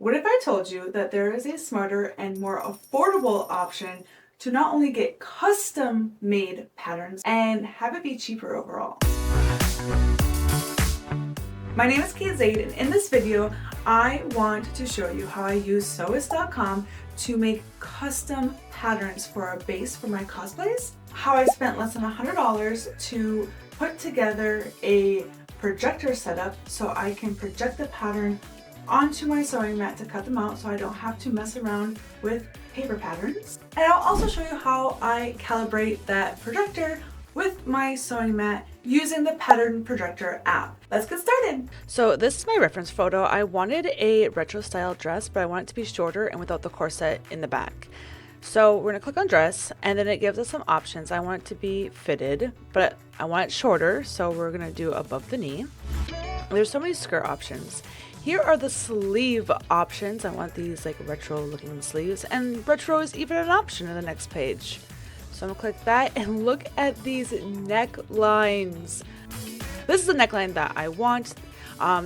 What if I told you that there is a smarter and more affordable option to not only get custom made patterns and have it be cheaper overall? My name is Kate Zaid, and in this video, I want to show you how I use Sewist.com to make custom patterns for a base for my cosplays, how I spent less than $100 to put together a projector setup so I can project the pattern onto my sewing mat to cut them out so I don't have to mess around with paper patterns. And I'll also show you how I calibrate that projector with my sewing mat using the Pattern Projector app. Let's get started. So this is my reference photo. I wanted a retro style dress, but I want it to be shorter and without the corset in the back. So we're gonna click on dress, and then it gives us some options. I want it to be fitted, but I want it shorter, so we're gonna do above the knee. There's so many skirt options. Here are the sleeve options. I want these like retro looking sleeves, and retro is even an option in the next page. So I'm gonna click that and look at these necklines. This is the neckline that I want.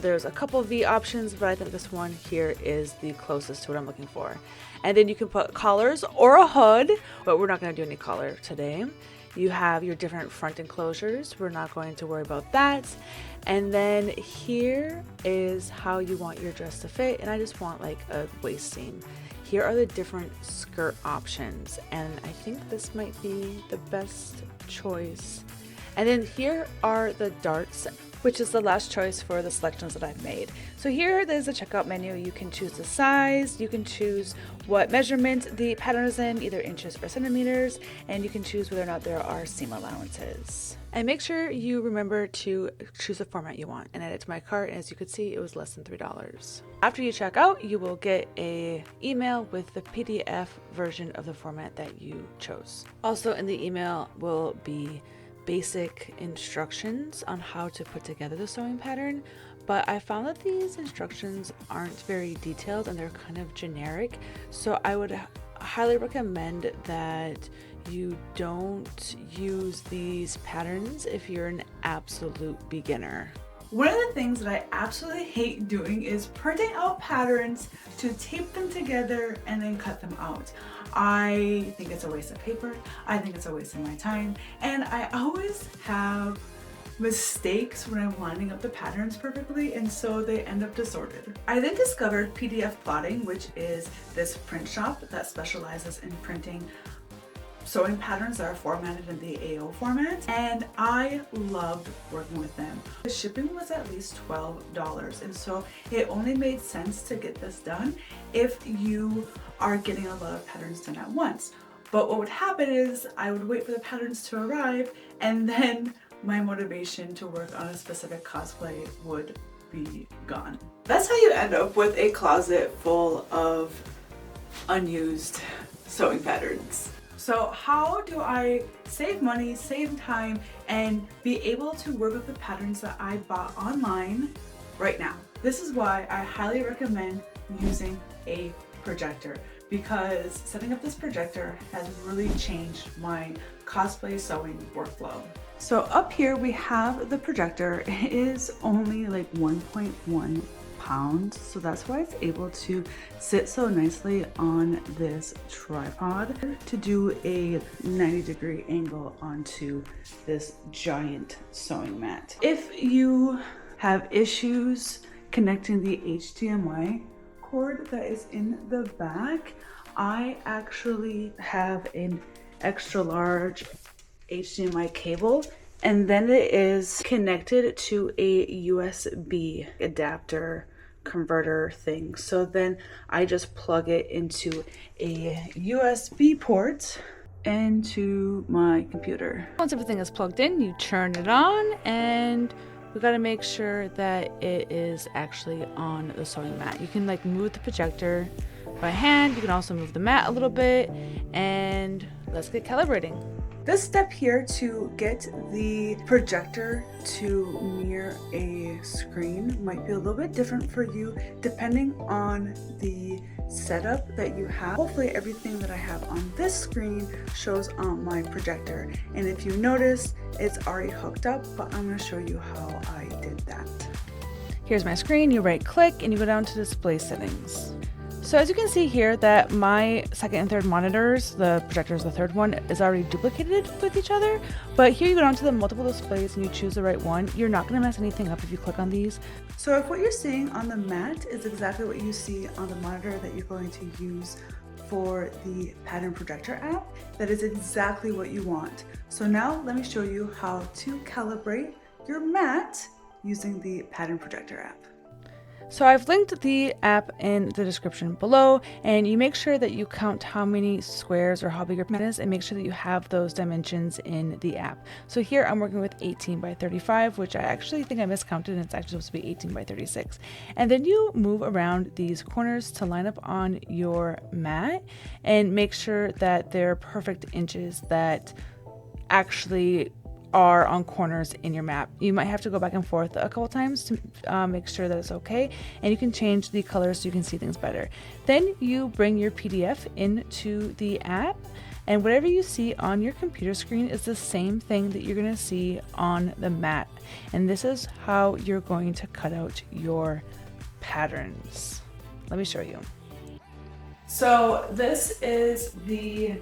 There's a couple V options, but I think this one here is the closest to what I'm looking for. And then you can put collars or a hood, but we're not gonna do any collar today. You have your different front enclosures. We're not going to worry about that. And then here is how you want your dress to fit. And I just want like a waist seam. Here are the different skirt options. And I think this might be the best choice. And then here are the darts, which is the last choice for the selections that I've made. So here there's a checkout menu. You can choose the size, you can choose what measurement the pattern is in, either inches or centimeters, and you can choose whether or not there are seam allowances. And make sure you remember to choose the format you want and add it to my cart. And as you could see, it was less than $3. After you check out, you will get an email with the PDF version of the format that you chose. Also in the email will be basic instructions on how to put together the sewing pattern, but I found that these instructions aren't very detailed and they're kind of generic, so I would highly recommend that you don't use these patterns if you're an absolute beginner. One of the things that I absolutely hate doing is printing out patterns to tape them together and then cut them out. I think it's a waste of paper. I think it's a waste of my time. And I always have mistakes when I'm lining up the patterns perfectly, and so they end up disordered. I then discovered PDF Plotting, which is this print shop that specializes in printing sewing patterns that are formatted in the AO format, and I loved working with them. The shipping was at least $12, and so it only made sense to get this done if you are getting a lot of patterns done at once. But what would happen is I would wait for the patterns to arrive, and then my motivation to work on a specific cosplay would be gone. That's how you end up with a closet full of unused sewing patterns. So how do I save money, save time, and be able to work with the patterns that I bought online right now? This is why I highly recommend using a projector, because setting up this projector has really changed my cosplay sewing workflow. So up here we have the projector. It is only like 1.1 pounds, so that's why it's able to sit so nicely on this tripod to do a 90-degree angle onto this giant sewing mat. If you have issues connecting the HDMI cord that is in the back, I actually have an extra large HDMI cable, and then it is connected to a USB adapter converter thing. So then I just plug it into a USB port into my computer. Once everything is plugged in, you turn it on, and we got to make sure that it is actually on the sewing mat. You can like move the projector by hand. You can also move the mat a little bit, and let's get calibrating. This step here to get the projector to mirror a screen might be a little bit different for you depending on the setup that you have. Hopefully everything that I have on this screen shows on my projector, and if you notice, it's already hooked up, but I'm going to show you how I did that. Here's my screen, you right click and you go down to display settings. So as you can see here that my second and third monitors, the projector is the third one, is already duplicated with each other. But here you go down to the multiple displays and you choose the right one. You're not going to mess anything up if you click on these. So if what you're seeing on the mat is exactly what you see on the monitor that you're going to use for the pattern projector app, that is exactly what you want. So now let me show you how to calibrate your mat using the pattern projector app. So I've linked the app in the description below, and you make sure that you count how many squares or how big your mat is and make sure that you have those dimensions in the app. So here I'm working with 18 by 35, which I actually think I miscounted and it's actually supposed to be 18 by 36. And then you move around these corners to line up on your mat and make sure that they're perfect inches that actually are on corners in your map. You might have to go back and forth a couple times to make sure that it's okay, and you can change the colors so you can see things better. Then you bring your PDF into the app, and whatever you see on your computer screen is the same thing that you're going to see on the mat, and this is how you're going to cut out your patterns. Let me show you. So this is the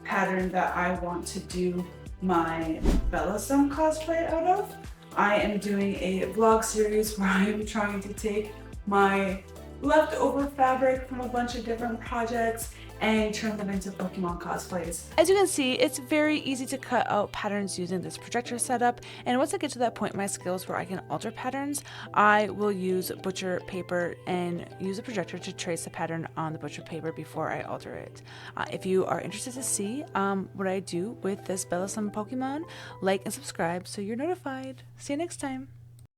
pattern that I want to do my Bellosome cosplay out of. I am doing a vlog series where I am trying to take my leftover fabric from a bunch of different projects and turn them into Pokemon cosplays. As you can see, it's very easy to cut out patterns using this projector setup, and once I get to that point in my skills where I can alter patterns, I will use butcher paper and use a projector to trace the pattern on the butcher paper before I alter it. If you are interested to see what I do with this Bellosome Pokemon, like and subscribe so you're notified. See you next time.